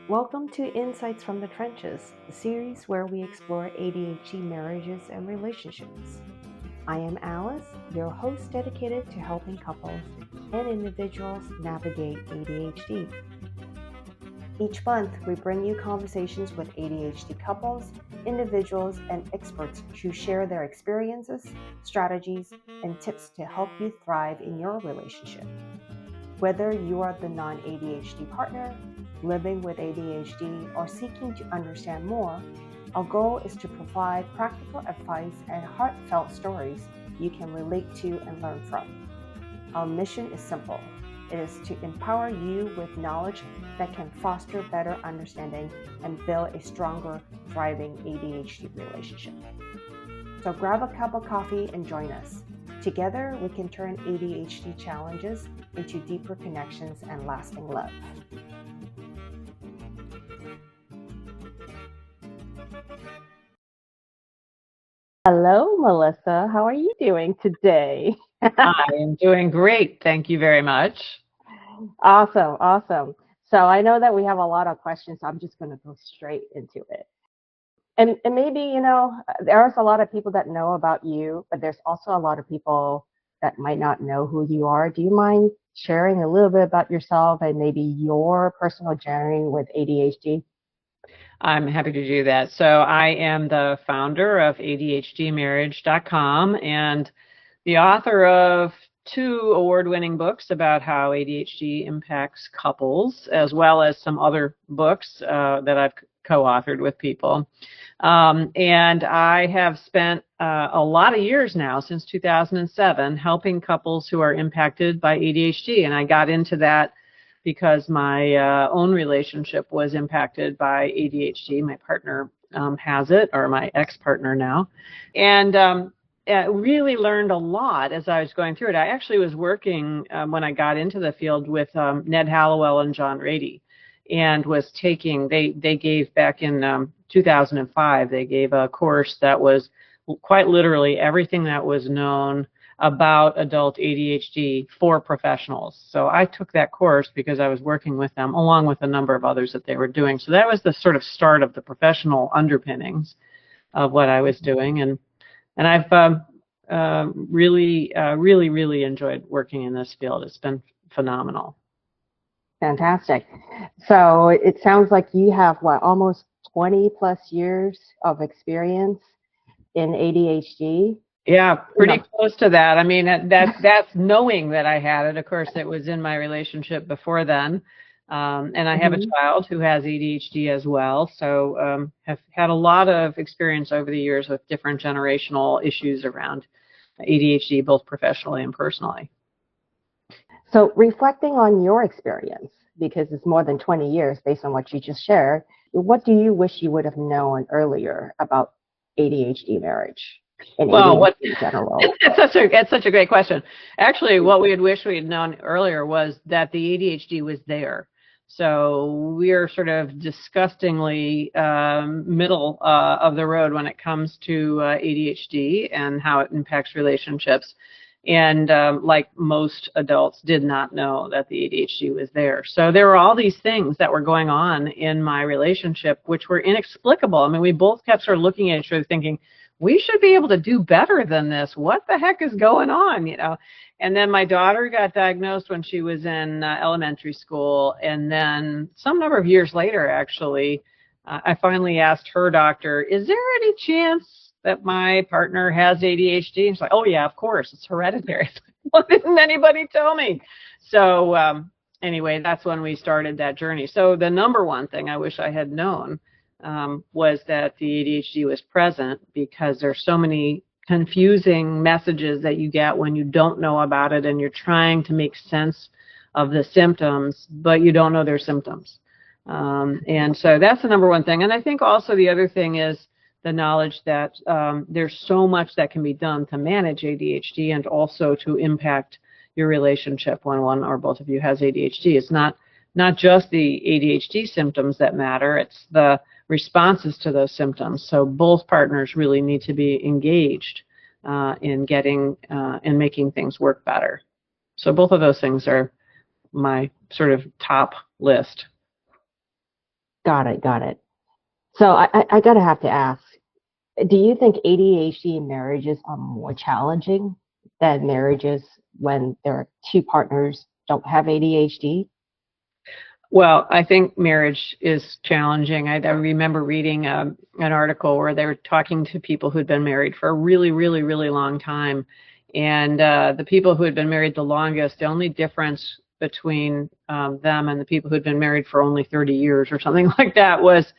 Welcome to Insights from the Trenches, the series where we explore ADHD marriages and relationships. I am Alice, your host dedicated to helping couples and individuals navigate ADHD. Each month, we bring you conversations with ADHD couples, individuals, and experts who share their experiences, strategies, and tips to help you thrive in your relationship. Whether you are the non-ADHD partner, living with ADHD, or seeking to understand more, our goal is to provide practical advice and heartfelt stories you can relate to and learn from. Our mission is simple. It is to empower you with knowledge that can foster better understanding and build a stronger, thriving ADHD relationship. So grab a cup of coffee and join us. Together, we can turn ADHD challenges into deeper connections and lasting love. Hello, Melissa. How are you doing today? I am doing great. Thank you very much. Awesome. So I know that we have a lot of questions, so I'm just going to go straight into it. And maybe, there's a lot of people that know about you, but there's also a lot of people that might not know who you are. Do you mind sharing a little bit about yourself and maybe your personal journey with ADHD? I'm happy to do that. So I am the founder of ADHDmarriage.com and the author of 2 award-winning books about how ADHD impacts couples, as well as some other books that I've co-authored with people. And I have spent a lot of years now, since 2007, helping couples who are impacted by ADHD. And I got into that because my own relationship was impacted by ADHD. My partner has it, or my ex-partner now. And really learned a lot as I was going through it. I actually was working when I got into the field with Ned Hallowell and John Rady, and was taking, they gave back in 2005, they gave a course that was quite literally everything that was known about adult ADHD for professionals. So I took that course because I was working with them, along with a number of others that they were doing. So that was the sort of start of the professional underpinnings of what I was doing. And I've really enjoyed working in this field. It's been phenomenal. Fantastic. So it sounds like you have, almost 20 plus years of experience in ADHD? Yeah, pretty close to that. I mean, that's knowing that I had it. Of course, it was in my relationship before then. And I have a child who has ADHD as well. So have had a lot of experience over the years with different generational issues around ADHD, both professionally and personally. So reflecting on your experience, because it's more than 20 years based on what you just shared, what do you wish you would have known earlier about ADHD marriage and ADHD in general? It's such a great question. Actually, what we had wished we had known earlier was that the ADHD was there. So we're sort of disgustingly middle of the road when it comes to ADHD and how it impacts relationships. And like most adults, did not know that the ADHD was there. So there were all these things that were going on in my relationship which were inexplicable. I mean, we both kept sort of looking at each other thinking, we should be able to do better than this. What the heck is going on, And then my daughter got diagnosed when she was in elementary school. And then some number of years later, actually, I finally asked her doctor, is there any chance that my partner has ADHD? And she's like, oh yeah, of course, it's hereditary. Well, didn't anybody tell me? So anyway, that's when we started that journey. So the number one thing I wish I had known was that the ADHD was present, because there's so many confusing messages that you get when you don't know about it and you're trying to make sense of the symptoms, but you don't know their symptoms. And so that's the number one thing. And I think also the other thing is the knowledge that there's so much that can be done to manage ADHD and also to impact your relationship when one or both of you has ADHD. It's not just the ADHD symptoms that matter, it's the responses to those symptoms. So both partners really need to be engaged in getting in making things work better. So both of those things are my sort of top list. Got it, got it. So I gotta have to ask, do you think ADHD marriages are more challenging than marriages when there are two partners don't have ADHD? Well, I think marriage is challenging. I remember reading an article where they were talking to people who'd been married for a really, really, really long time. And the people who had been married the longest, the only difference between them and the people who'd been married for only 30 years or something like that was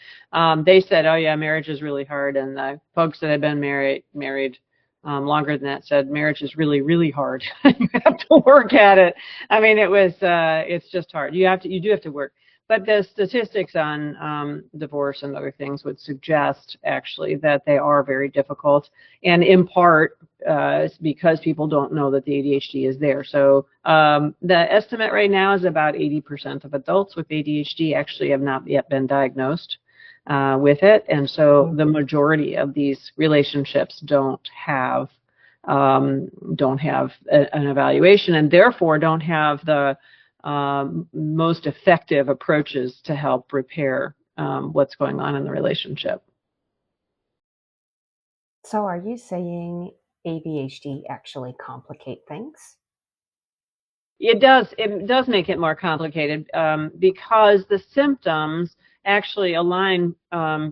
they said, oh, yeah, marriage is really hard. And the folks that had been married longer than that said marriage is really, really hard. You have to work at it. I mean, it's just hard. You do have to work. But the statistics on divorce and other things would suggest actually that they are very difficult, and in part it's because people don't know that the ADHD is there. So the estimate right now is about 80% of adults with ADHD actually have not yet been diagnosed with it, and so the majority of these relationships don't have an evaluation, and therefore don't have the most effective approaches to help repair what's going on in the relationship. So are you saying ADHD actually complicate things? It does make it more complicated because the symptoms actually align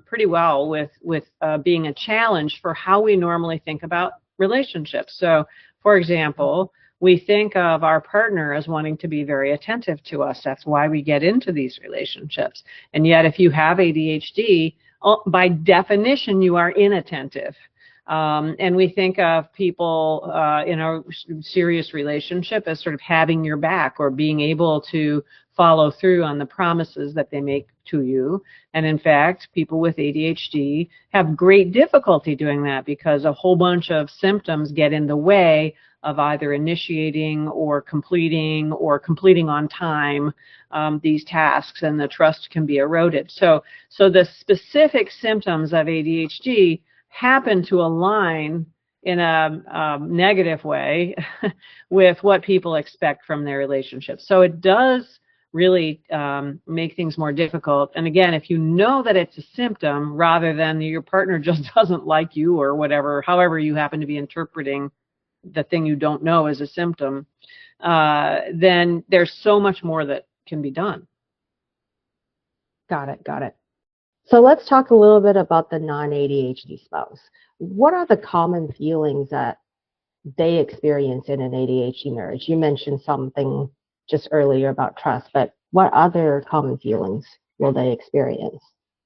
pretty well with being a challenge for how we normally think about relationships. So, for example, we think of our partner as wanting to be very attentive to us. That's why we get into these relationships. And yet, if you have ADHD, by definition, you are inattentive. And we think of people in a serious relationship as sort of having your back or being able to follow through on the promises that they make to you. And in fact, people with ADHD have great difficulty doing that because a whole bunch of symptoms get in the way of either initiating or completing on time these tasks, and the trust can be eroded. So the specific symptoms of ADHD happen to align in a negative way with what people expect from their relationships. So it does really make things more difficult. And again, if you know that it's a symptom rather than your partner just doesn't like you or whatever, however you happen to be interpreting the thing you don't know as a symptom, then there's so much more that can be done. Got it, got it. So let's talk a little bit about the non-ADHD spouse. What are the common feelings that they experience in an ADHD marriage? You mentioned something just earlier about trust, but what other common feelings will they experience?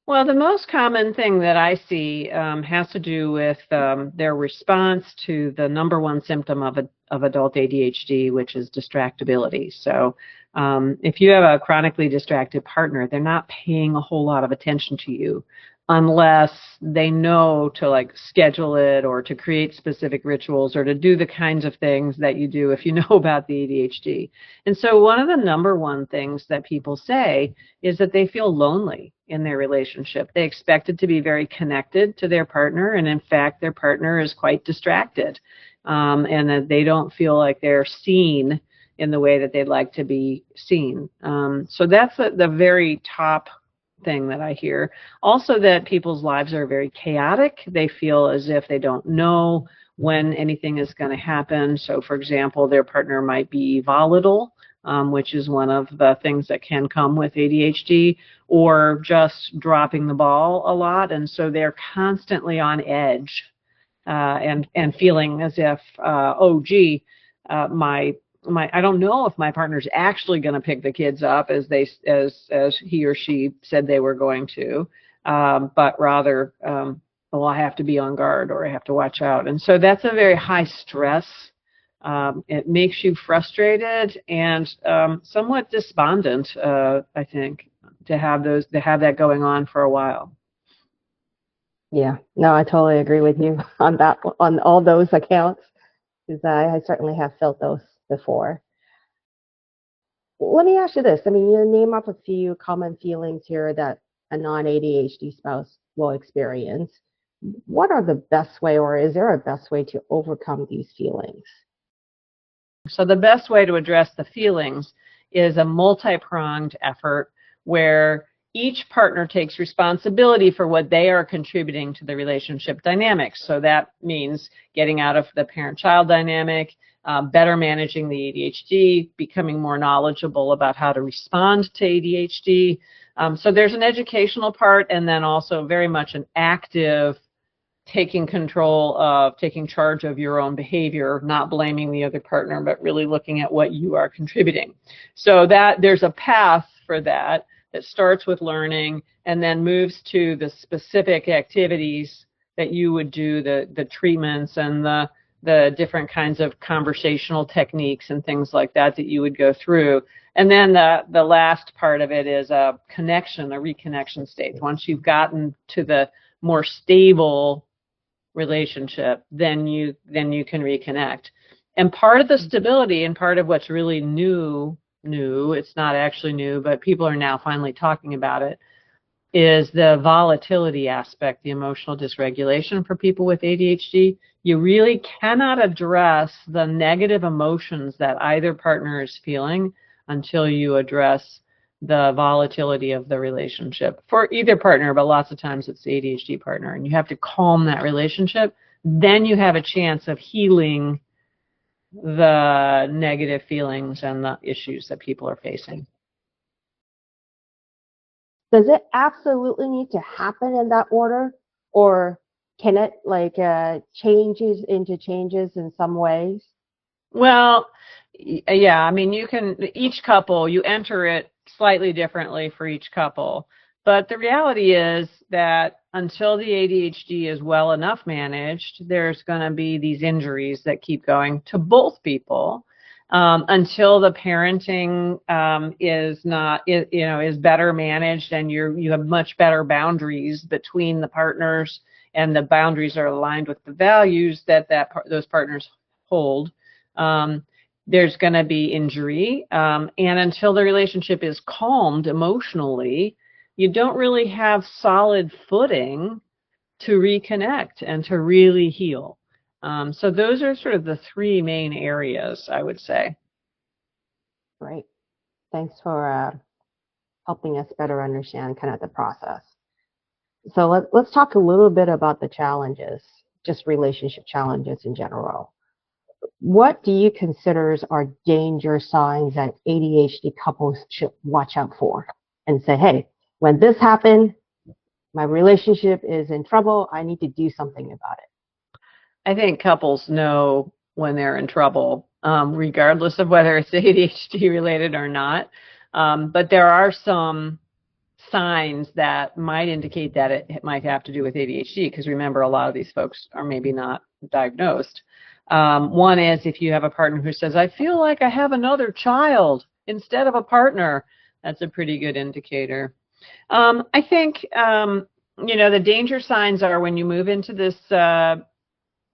Well, the most common thing that I see has to do with their response to the number one symptom of adult ADHD, which is distractibility. So if you have a chronically distracted partner, they're not paying a whole lot of attention to you unless they know to like schedule it or to create specific rituals or to do the kinds of things that you do if you know about the ADHD. And so one of the number one things that people say is that they feel lonely in their relationship. They expect it to be very connected to their partner, and in fact, their partner is quite distracted, and that they don't feel like they're seen in the way that they'd like to be seen. So that's the very top thing that I hear. Also, that people's lives are very chaotic. They feel as if they don't know when anything is going to happen. So, for example, their partner might be volatile, which is one of the things that can come with ADHD, or just dropping the ball a lot. And so they're constantly on edge and feeling as if, oh, gee, my I don't know if my partner's actually going to pick the kids up as he or she said they were going to, but rather, well, I have to be on guard or I have to watch out. And so that's a very high stress. It makes you frustrated and somewhat despondent, I think, to have that going on for a while. Yeah, no, I totally agree with you on that, on all those accounts, because I certainly have felt those before. Let me ask you this. I mean, you name up a few common feelings here that a non-ADHD spouse will experience. What are the best way, or is there a best way to overcome these feelings? So the best way to address the feelings is a multi-pronged effort where each partner takes responsibility for what they are contributing to the relationship dynamics. So that means getting out of the parent-child dynamic, better managing the ADHD, becoming more knowledgeable about how to respond to ADHD. So there's an educational part, and then also very much an active taking control of, taking charge of your own behavior, not blaming the other partner, but really looking at what you are contributing. So that there's a path for that starts with learning and then moves to the specific activities that you would do, the treatments and the different kinds of conversational techniques and things like that that you would go through. And then the last part of it is a connection, a reconnection stage. Once you've gotten to the more stable relationship, then you can reconnect. And part of the stability and part of what's really new, it's not actually new, but people are now finally talking about it, is the volatility aspect, the emotional dysregulation for people with ADHD. You really cannot address the negative emotions that either partner is feeling until you address the volatility of the relationship for either partner, but lots of times it's the ADHD partner, and you have to calm that relationship. Then you have a chance of healing the negative feelings and the issues that people are facing. Does it absolutely need to happen in that order, or can it changes in some ways? Well, yeah, I mean, you can, each couple, you enter it slightly differently for each couple. But the reality is that until the ADHD is well enough managed, there's going to be these injuries that keep going to both people until the parenting is better managed and you have much better boundaries between the partners, and the boundaries are aligned with the values that those partners hold. There's going to be injury, and until the relationship is calmed emotionally, you don't really have solid footing to reconnect and to really heal. So those are sort of the three main areas, I would say. Great. Thanks for helping us better understand kind of the process. So let's talk a little bit about the challenges, just relationship challenges in general. What do you consider are danger signs that ADHD couples should watch out for and say, hey, when this happened, my relationship is in trouble, I need to do something about it? I think couples know when they're in trouble, regardless of whether it's ADHD related or not. But there are some signs that might indicate that it might have to do with ADHD, because remember, a lot of these folks are maybe not diagnosed. One is if you have a partner who says, I feel like I have another child instead of a partner. That's a pretty good indicator. I think, the danger signs are when you move into this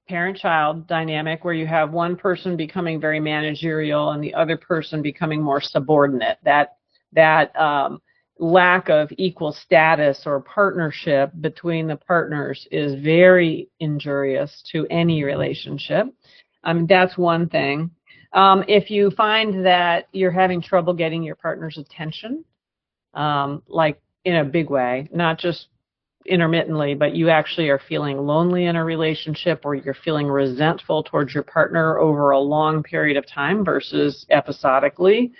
parent-child dynamic where you have one person becoming very managerial and the other person becoming more subordinate. That lack of equal status or partnership between the partners is very injurious to any relationship. That's one thing. If you find that you're having trouble getting your partner's attention, like in a big way, not just intermittently, but you actually are feeling lonely in a relationship, or you're feeling resentful towards your partner over a long period of time versus episodically,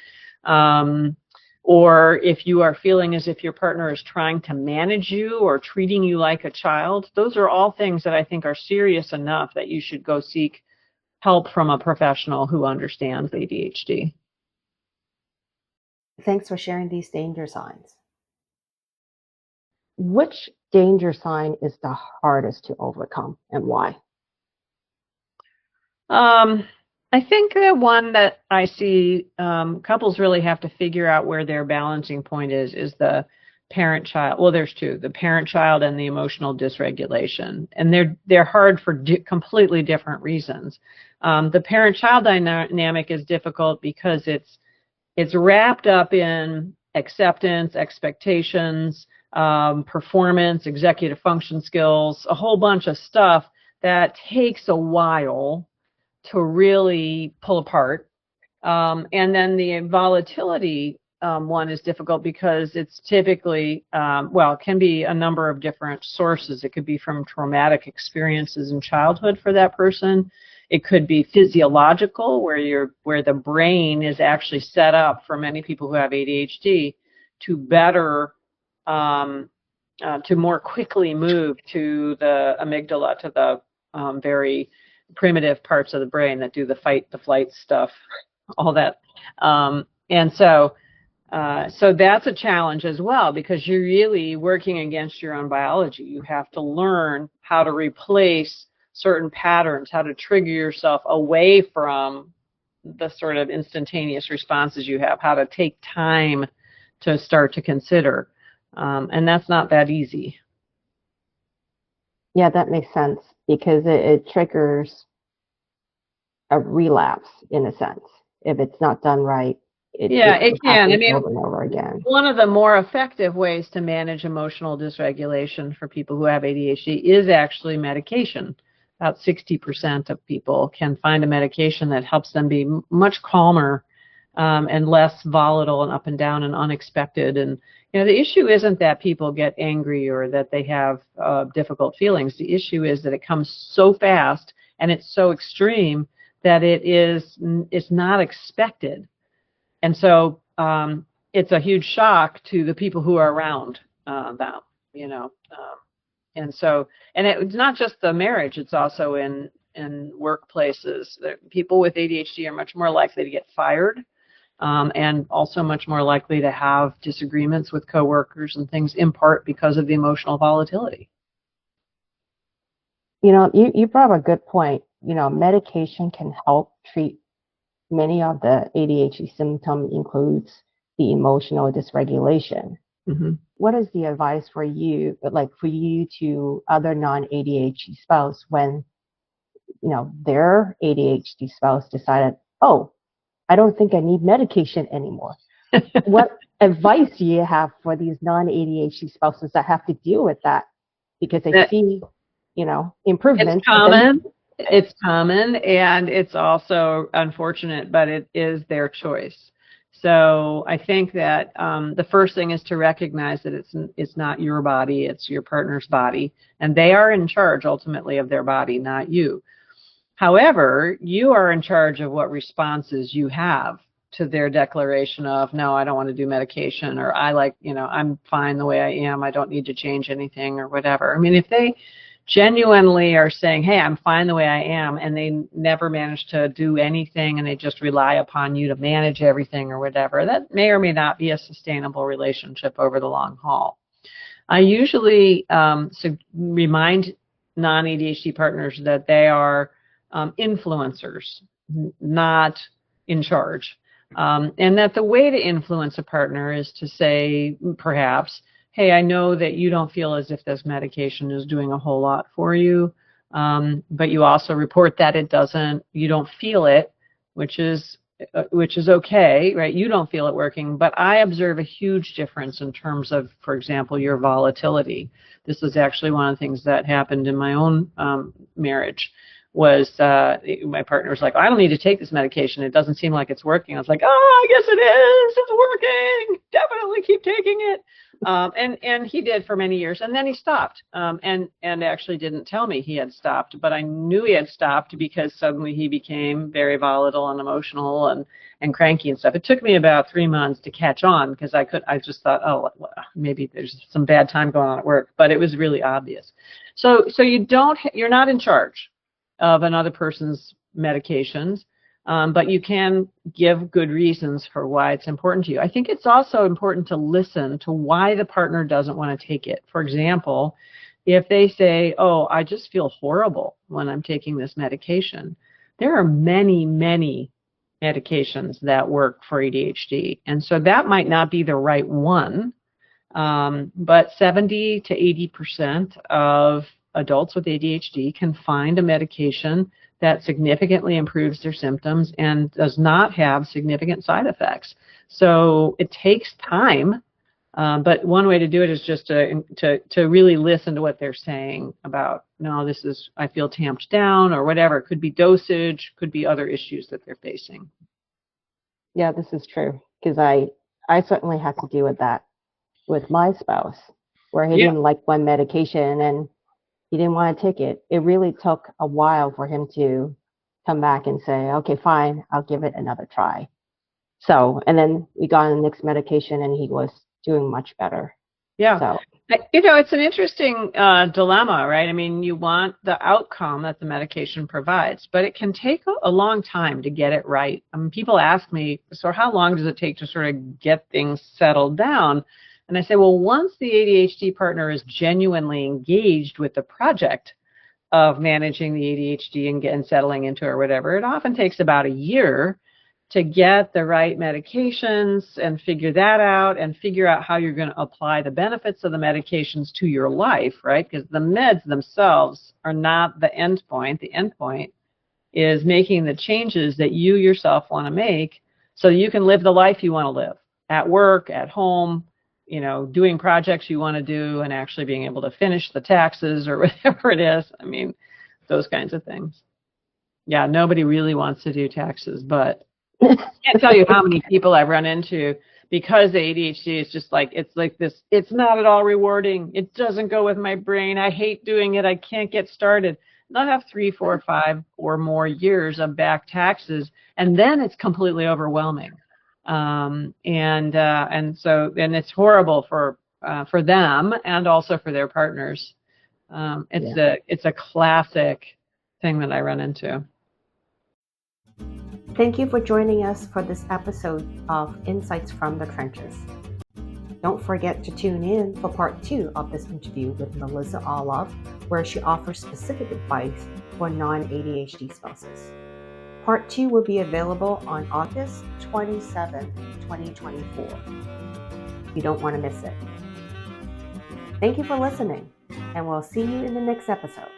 or if you are feeling as if your partner is trying to manage you or treating you like a child, those are all things that I think are serious enough that you should go seek help from a professional who understands ADHD. Thanks for sharing these danger signs. Which danger sign is the hardest to overcome, and why? I think the one that I see couples really have to figure out where their balancing point is the parent-child. Well, there's two: the parent-child and the emotional dysregulation, and they're hard for completely different reasons. The parent-child dynamic is difficult because it's wrapped up in acceptance, expectations, performance, executive function skills, a whole bunch of stuff that takes a while to really pull apart. And then the volatility one is difficult because it's typically, well, it can be a number of different sources. It could be from traumatic experiences in childhood for that person. It could be physiological, where the brain is actually set up for many people who have ADHD to better, to more quickly move to the amygdala, to the very primitive parts of the brain that do the fight, the flight stuff, all that. And so that's a challenge as well, because you're really working against your own biology. You have to learn how to replace certain patterns, how to trigger yourself away from the sort of instantaneous responses you have, how to take time to start to consider. And that's not that easy. Yeah, that makes sense, because it triggers a relapse in a sense. If it's not done right, it can. I mean, over and over again. One of the more effective ways to manage emotional dysregulation for people who have ADHD is actually medication. About 60% of people can find a medication that helps them be much calmer and less volatile and up and down and unexpected. And the issue isn't that people get angry or that they have difficult feelings. The issue is that it comes so fast and it's so extreme that it's not expected. And so it's a huge shock to the people who are around them, and it's not just the marriage, it's also in workplaces. People with ADHD are much more likely to get fired, and also much more likely to have disagreements with coworkers and things, in part because of the emotional volatility. You brought up a good point. Medication can help treat many of the ADHD symptoms, includes the emotional dysregulation. Mm-hmm. What is the advice for you to other non-ADHD spouse when, their ADHD spouse decided, oh, I don't think I need medication anymore? What advice do you have for these non-ADHD spouses that have to deal with that because they see, improvements? It's common, and it's also unfortunate, but it is their choice. So I think that the first thing is to recognize that it's not your body, it's your partner's body, and they are in charge ultimately of their body, not you. However, you are in charge of what responses you have to their declaration of, no, I don't want to do medication, or I'm fine the way I am, I don't need to change anything, or whatever. I mean, if they genuinely are saying, hey, I'm fine the way I am, and they never manage to do anything and they just rely upon you to manage everything or whatever, that may or may not be a sustainable relationship over the long haul. I usually remind non-ADHD partners that they are influencers, not in charge. And that the way to influence a partner is to say, perhaps, hey, I know that you don't feel as if this medication is doing a whole lot for you, but you also report that it doesn't. You don't feel it, which is okay, right? You don't feel it working, but I observe a huge difference in terms of, for example, your volatility. This is actually one of the things that happened in my own marriage. Was my partner was like, I don't need to take this medication. It doesn't seem like it's working. I was like, oh, I guess it is. It's working. Definitely keep taking it. And he did for many years, and then he stopped, and actually didn't tell me he had stopped, but I knew he had stopped because suddenly he became very volatile and emotional and cranky and stuff. It took me about 3 months to catch on, because I just thought, oh, maybe there's some bad time going on at work, but it was really obvious. So you're not in charge of another person's medications. But you can give good reasons for why it's important to you. I think it's also important to listen to why the partner doesn't want to take it. For example, if they say, oh, I just feel horrible when I'm taking this medication. There are many, many medications that work for ADHD. And so that might not be the right one. But 70 to 80% of adults with ADHD can find a medication that significantly improves their symptoms and does not have significant side effects. So it takes time, but one way to do it is just to really listen to what they're saying about, no, I feel tamped down, or whatever. It could be dosage, could be other issues that they're facing. Yeah, this is true, because I I certainly had to deal with that with my spouse, where he Yeah. didn't like one medication and he didn't want to take it. It really took a while for him to come back and say, okay, fine, I'll give it another try. So, and then we got on the next medication and he was doing much better. Yeah. So, It's an interesting dilemma, right? I mean, you want the outcome that the medication provides, but it can take a long time to get it right. I mean, people ask me, so how long does it take to sort of get things settled down? And I say, well, once the ADHD partner is genuinely engaged with the project of managing the ADHD and settling into it or whatever, it often takes about a year to get the right medications and figure that out and figure out how you're going to apply the benefits of the medications to your life, right? Because the meds themselves are not the end point. The end point is making the changes that you yourself want to make so you can live the life you want to live at work, at home, doing projects you want to do and actually being able to finish the taxes or whatever it is. I mean, those kinds of things. Yeah, nobody really wants to do taxes, but I can't tell you how many people I've run into because the ADHD is just like, it's like this, it's not at all rewarding. It doesn't go with my brain. I hate doing it. I can't get started. They'll have 3, 4, 5 or more years of back taxes, and then it's completely overwhelming. And it's horrible for them and also for their partners. It's a classic thing that I run into. thank you for joining us for this episode of Insights from the Trenches. Don't forget to tune in for part 2 of this interview with Melissa Orlov, where she offers specific advice for non-ADHD spouses. Part 2 will be available on August 27, 2024. You don't want to miss it. Thank you for listening, and we'll see you in the next episode.